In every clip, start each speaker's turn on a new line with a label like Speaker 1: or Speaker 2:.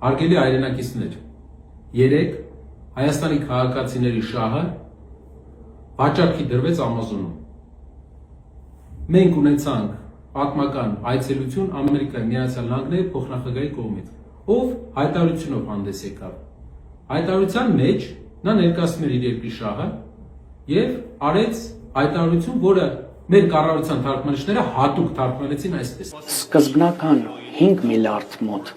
Speaker 1: Հարգելի հայրենակիցներ, երեկ Հայաստանի քաղաքացիների շահը վաճառքի դրվեց Ամազոնում։ Մենք ունեցանք պատմական այցելություն Ամերիկայի Միացյալ Նահանգների փոխնախագահի կողմից, ով հայտարարությունով հանդես եկավ։ Հայտարարության մեջ նա ներկայացնում էր իր երկրի շահը եւ արեց հայտարարություն, որը մեր կառավարության թարգմանիչները հատուկ թարգմանեցին այսպես.
Speaker 2: Սկզբնական 5 միլիարդ մոտ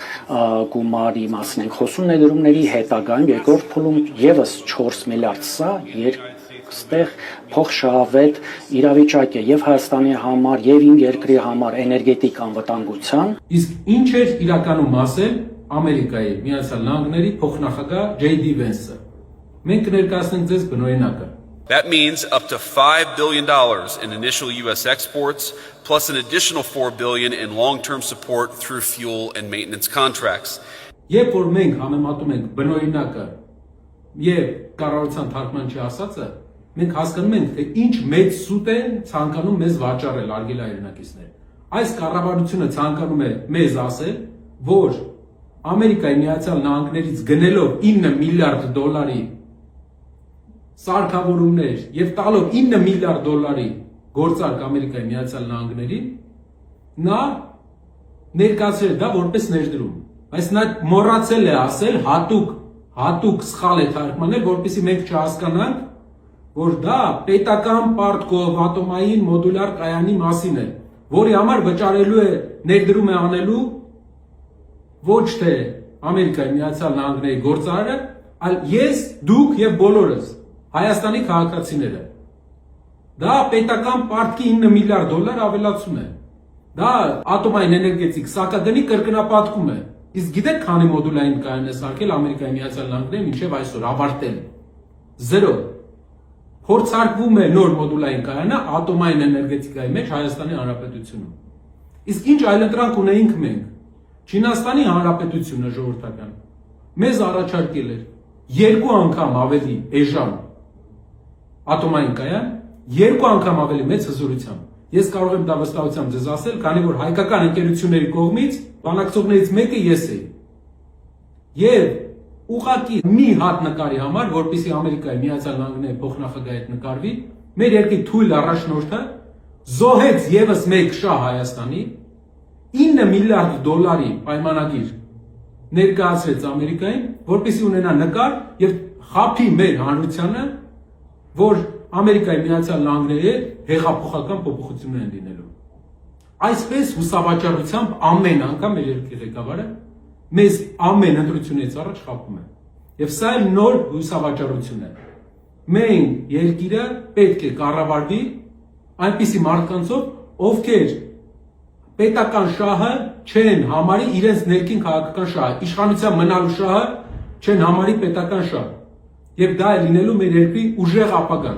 Speaker 2: գումարի մասին ենք խոսում ներդրումների հետագայում, երկրորդ փուլում եւս 4 միլիարդ, սա այստեղ փոխշահավետ իրավիճակ է եւ Հայաստանի համար եւ իմ երկրի համար էներգետիկ անվտանգության։
Speaker 1: Իսկ ինչ էր իրականում ասել Ամերիկայի Միացյալ Նահանգների փոխնախագահ J.D. Vance-ը։ Մենք կներկայացնենք ձեզ բնօրինակը։
Speaker 3: That means up to $5 billion in initial U.S. exports, plus an additional $4 billion in long-term support through fuel and maintenance contracts.
Speaker 1: Երբ որ մենք համեմատում ենք բնօրինակը եւ կառավարության թարգմանչի ասածը, մենք հասկանում ենք, թե ինչ մեծ սուտ են ցանկանում մեզ վաճառել արգել հայրենակիցներ։ Այս կառավարությունը ցանկանում է մեզ ասել, որ Ամերիկայի Միացյալ Նահանգներից գնելով 9 միլիարդ դոլարի սարքավորումներ եւ տալով 9 միլիարդ դոլարի գործարք Ամերիկայի Միացյալ Նահանգներին, նա ներկայացրել դա որպես ներդրում։ Բայց նա մոռացել է ասել, հատուկ սխալ է թարգմանել, որպեսզի մենք չհասկանանք, որ դա պետական պարտքով ատոմային մոդուլյար կայանի մասին է, որի համար վճարելու է ներդրում է անելու ոչ թե Ամերիկայի Միացյալ Նահանգների գործարարը, այլ ես, դուք եւ բոլորս Հայաստանի քաղաքացիները։ Դա պետական պարտքի 9 միլիարդ դոլար ավելացում է։ Դա ատոմային էներգետիկ սակագնի կրկնապատկում է։ Իսկ գիտեք քանի մոդուլային կայան է սարքել Ամերիկայի Միացյալ Նահանգները մինչև այսօր ավարտել։ 0։ Փորձարկվում է նոր մոդուլային կայանը ատոմային էներգետիկայի մեջ Հայաստանի Հանրապետությունում։ Իսկ ինչ այլընտրանք ունեինք մենք։ Չինաստանի Հանրապետությունը ժողովրդական մեզ առաջարկել էր 2 անգամ ավելի էժան ատոմային կայան, 2 անգամ ավելի մեծ հզորությամբ։ Ես կարող եմ դա վստահությամբ ձեզ ասել, քանի որ հայկական ընկերությունների կողմից բանակցողներից մեկը ես էի։ Եվ ուղղակի մի հատ նկարի համար, որպեսզի Ամերիկայի Միացյալ Նահանգների փոխնախագահի հետ նկարվի, մեր երկրի թույլ առաջնորդը զոհեց եւս մեկ շահ Հայաստանի 9 միլիարդ դոլարի պայմանագիր ներկայացրեց Ամերիկային, որպեսզի ունենա նկար եւ խափի մեր հանրությանը, որ Ամերիկայի Միացյալ Նահանգների հեղափոխական փոփոխություններ են լինելու։ Այսպես հուսավաճառությամբ ամեն անգամ մեր երկրի ղեկավարը մեզ ամեն ընտրությունից առաջ խափում է։ Եվ սա էլ նոր հուսավաճառություն է։ Մենք երկիրը պետք է կառավարվի այնպիսի մարդկանցով, ովքեր պետական շահը չեն համարի իրենց ներքին քաղաքական շահը, իշխանության մնալու շահը չեն համարի պետական շահ։ Եվ դա է լինելու մեր երկրի ուժեղ ապագան։